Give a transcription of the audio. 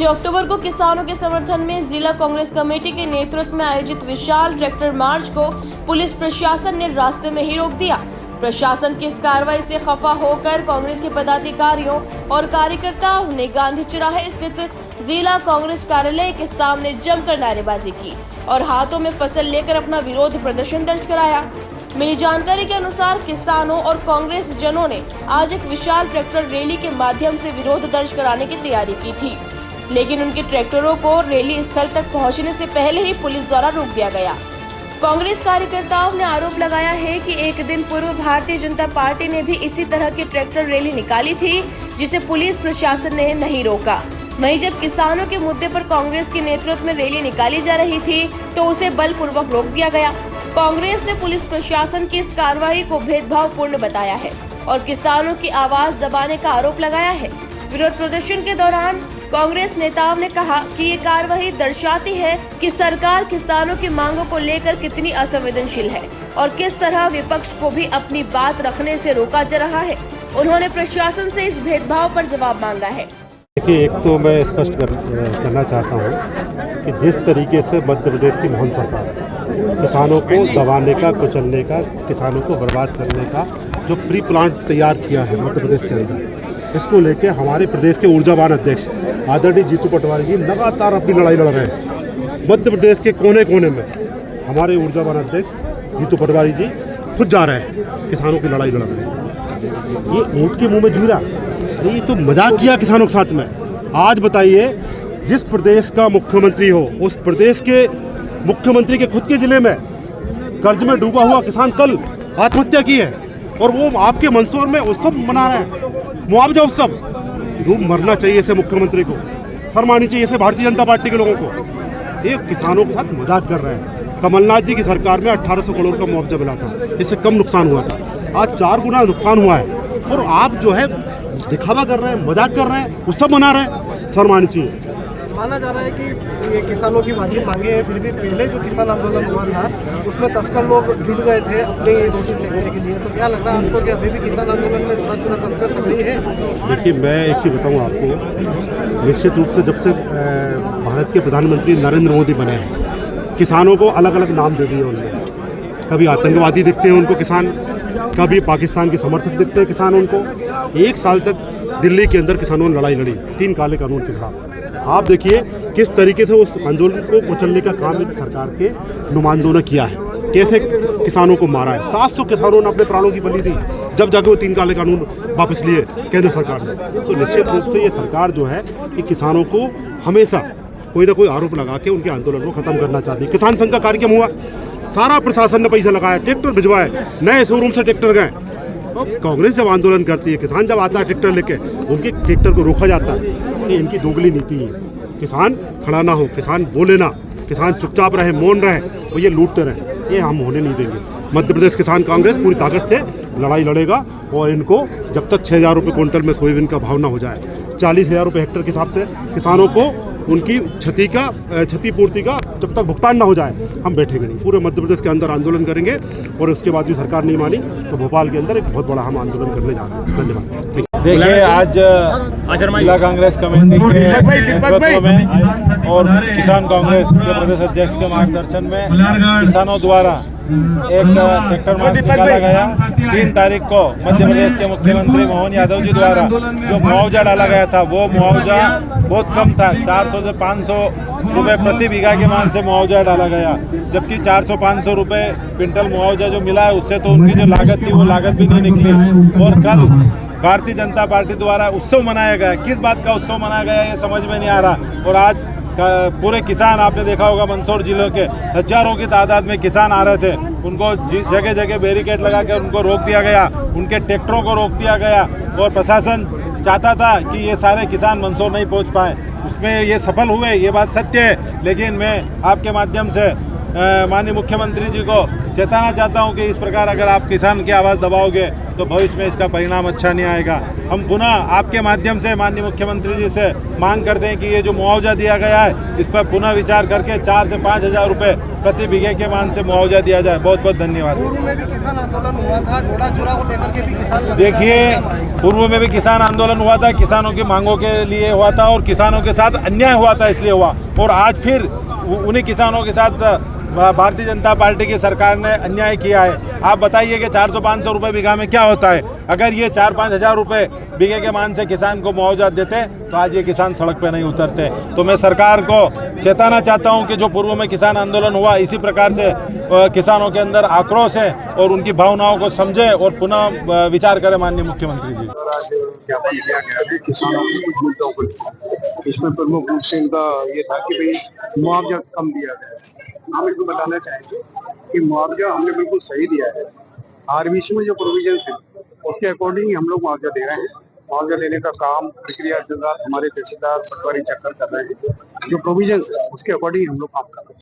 6 अक्टूबर को किसानों के समर्थन में जिला कांग्रेस कमेटी के नेतृत्व में आयोजित विशाल ट्रैक्टर मार्च को पुलिस प्रशासन ने रास्ते में ही रोक दिया। प्रशासन की इस कार्रवाई से खफा होकर कांग्रेस के पदाधिकारियों और कार्यकर्ताओं ने गांधी चौराहे स्थित जिला कांग्रेस कार्यालय के सामने जमकर नारेबाजी की और हाथों में फसल लेकर अपना विरोध प्रदर्शन दर्ज कराया। मिली जानकारी के अनुसार किसानों और कांग्रेस जनों ने आज एक विशाल ट्रैक्टर रैली के माध्यम से विरोध दर्ज कराने की तैयारी की थी, लेकिन उनके ट्रैक्टरों को रैली स्थल तक पहुंचने से पहले ही पुलिस द्वारा रोक दिया गया। कांग्रेस कार्यकर्ताओं ने आरोप लगाया है कि एक दिन पूर्व भारतीय जनता पार्टी ने भी इसी तरह की ट्रैक्टर रैली निकाली थी, जिसे पुलिस प्रशासन ने नहीं रोका। वहीं जब किसानों के मुद्दे पर कांग्रेस के नेतृत्व में रैली निकाली जा रही थी तो उसे बलपूर्वक रोक दिया गया। कांग्रेस ने पुलिस प्रशासन की इस कार्रवाई को भेदभावपूर्ण बताया है और किसानों की आवाज दबाने का आरोप लगाया है। विरोध प्रदर्शन के दौरान कांग्रेस नेताओं ने कहा कि ये कार्रवाई दर्शाती है कि सरकार किसानों की मांगों को लेकर कितनी असंवेदनशील है और किस तरह विपक्ष को भी अपनी बात रखने से रोका जा रहा है। उन्होंने प्रशासन से इस भेदभाव पर जवाब मांगा है। देखिए, एक तो मैं स्पष्ट करना चाहता हूँ कि जिस तरीके से मध्य प्रदेश की मोहन सरकार किसानों को दबाने का, कुचलने का, किसानों को बर्बाद करने का जो प्री प्लान तैयार किया है मध्य प्रदेश के अंदर, इसको लेके हमारे प्रदेश के ऊर्जावान अध्यक्ष आदरणीय जीतू पटवारी जी लगातार अपनी लड़ाई लड़ रहे हैं। मध्य प्रदेश के कोने कोने में हमारे ऊर्जावान अध्यक्ष जीतू पटवारी जी खुद जा रहे हैं, किसानों की लड़ाई लड़ रहे हैं। ये ऊँट के मुँह में जूरा, ये तो मजाक किया किसानों के साथ में। आज बताइए, जिस प्रदेश का मुख्यमंत्री हो उस प्रदेश के मुख्यमंत्री के खुद के जिले में कर्ज में डूबा हुआ किसान कल आत्महत्या की है और वो आपके मंदसौर में उत्सव मना रहे हैं, मुआवजा उत्सव। डूब मरना चाहिए इसे मुख्यमंत्री को, शर्म आनी चाहिए इसे भारतीय जनता पार्टी के लोगों को। ये किसानों के साथ मजाक कर रहे हैं। कमलनाथ जी की सरकार में 1800 करोड़ का मुआवजा मिला था, इससे कम नुकसान हुआ था। आज 4 गुना नुकसान हुआ है और आप जो है दिखावा कर रहे हैं, मजाक कर रहे हैं, उत्सव मना रहे हैं। शर्म आनी चाहिए। माना जा रहा है कि ये किसानों की वाजिब मांगे हैं, फिर भी पहले जो किसान आंदोलन हुआ था उसमें तस्कर लोग जुट गए थे अपनी रोटी सेकने के लिए। तो क्या लग रहा है आपको कि अभी भी किसान आंदोलन में चुना चुना तस्कर सक्रिय है? देखिए, मैं एक चीज़ बताऊँ आपको, निश्चित रूप से जब से भारत के प्रधानमंत्री नरेंद्र मोदी बने हैं, किसानों को अलग अलग नाम दे दिए उन्होंने। कभी आतंकवादी दिखते हैं उनको किसान, कभी पाकिस्तान के समर्थक दिखते हैं किसान उनको। 1 साल तक दिल्ली के अंदर किसानों ने लड़ाई लड़ी 3 काले कानून के खिलाफ। आप देखिए किस तरीके से उस आंदोलन को कुचलने का काम इस सरकार के नुमाइंदों ने किया है, कैसे किसानों को मारा है। 700 किसानों ने अपने प्राणों की बलि दी जब जाके वो 3 काले कानून वापस लिए केंद्र सरकार ने। तो निश्चित रूप से ये सरकार जो है कि किसानों को हमेशा कोई ना कोई आरोप लगा के उनके आंदोलन को खत्म करना चाहती है। किसान संघ का कार्यक्रम हुआ, सारा प्रशासन ने पैसा लगाया, ट्रैक्टर भिजवाए, नए शोरूम से ट्रैक्टर गए। कांग्रेस जब आंदोलन करती है, किसान जब आता है ट्रैक्टर लेके, उनके ट्रैक्टर को रोका जाता है। कि इनकी दोगली नीति है। किसान खड़ा ना हो, किसान बोले ना, किसान चुपचाप रहे, मौन रहे और ये लूटते रहे, ये हम होने नहीं देंगे। मध्य प्रदेश किसान कांग्रेस पूरी ताकत से लड़ाई लड़ेगा और इनको जब तक 6000 रुपये क्विंटल में सोयाबीन का भाव ना हो जाए, 40,000 रुपये हेक्टेयर के हिसाब से किसानों को उनकी क्षतिपूर्ति का जब तक भुगतान ना हो जाए, हम बैठेंगे नहीं। पूरे मध्य प्रदेश के अंदर आंदोलन करेंगे और उसके बाद भी सरकार नहीं मानी तो भोपाल के अंदर एक बहुत बड़ा हम आंदोलन करने जा रहे हैं। धन्यवाद। देखिए, आज जिला कांग्रेस कमेटी के नेतृत्व में और किसान कांग्रेस के प्रदेश अध्यक्ष के मार्गदर्शन में किसानों द्वारा एक ट्रैक्टर मार्च निकाला गया। 3 तारीख को मध्य प्रदेश के मुख्यमंत्री मोहन यादव जी द्वारा जो मुआवजा डाला गया था वो मुआवजा बहुत कम था, 400 से 500 रुपये प्रति बीघा के मान से मुआवजा डाला गया, जबकि 400-500 रुपये क्विंटल मुआवजा जो मिला है उससे तो उनकी जो लागत थी वो लागत भी नहीं निकली। और कल भारतीय जनता पार्टी द्वारा उत्सव मनाया गया। किस बात का उत्सव मनाया गया ये समझ में नहीं आ रहा। और आज पूरे किसान, आपने देखा होगा मंदसौर जिले के हजारों की तादाद में किसान आ रहे थे, उनको जगह जगह बैरिकेड लगा कर उनको रोक दिया गया, उनके ट्रैक्टरों को रोक दिया गया और प्रशासन चाहता था कि ये सारे किसान मंदसौर नहीं पहुंच पाए। उसमें ये सफल हुए, ये बात सत्य है। लेकिन मैं आपके माध्यम से माननीय मुख्यमंत्री जी को चेताना चाहता हूं कि इस प्रकार अगर आप किसान की आवाज़ दबाओगे तो भविष्य में इसका परिणाम अच्छा नहीं आएगा। हम पुनः आपके माध्यम से माननीय मुख्यमंत्री जी से मांग करते हैं कि ये जो मुआवजा दिया गया है इस पर पुनः विचार करके 4 से 5 हज़ार रुपये प्रति बीघे के मान से मुआवजा दिया जाए। बहुत बहुत धन्यवाद। पूर्व में भी किसान आंदोलन हुआ था, डोडा चूरा को लेकर के भी किसान देखिए, पूर्व में भी किसान आंदोलन हुआ था, किसानों की मांगों के लिए हुआ था और किसानों के साथ अन्याय हुआ था इसलिए हुआ, और आज फिर उन्हीं किसानों के साथ भारतीय जनता पार्टी की सरकार ने अन्याय किया है। आप बताइए कि 400-500 रुपये बीघा में क्या होता है। अगर ये 4-5 हज़ार रुपये बीघे के मान से किसान को मुआवजा देते तो आज ये किसान सड़क पे नहीं उतरते। तो मैं सरकार को चेताना चाहता हूं कि जो पूर्व में किसान आंदोलन हुआ इसी प्रकार से किसानों के अंदर आक्रोश है और उनकी भावनाओं को समझे और पुनः विचार करें माननीय मुख्यमंत्री जी। आज ज्ञापन किया गया है किसानों की कुछ मुद्दों को। इसमें प्रमुख रूप से इनका ये था कि भाई मुआवजा कम दिया गया। हम इसको बताना चाहेंगे कि मुआवजा हमने बिल्कुल सही दिया है। आरबीसी में जो प्रोविजन है उसके अकॉर्डिंग ही हम लोग मुआवजा दे रहे हैं। मुआवजा देने का काम प्रक्रिया हमारे तहसीलदार पटवारी चक्कर कर रहे हैं। जो प्रोविजन है उसके अकॉर्डिंग हम लोग काम कर रहे हैं।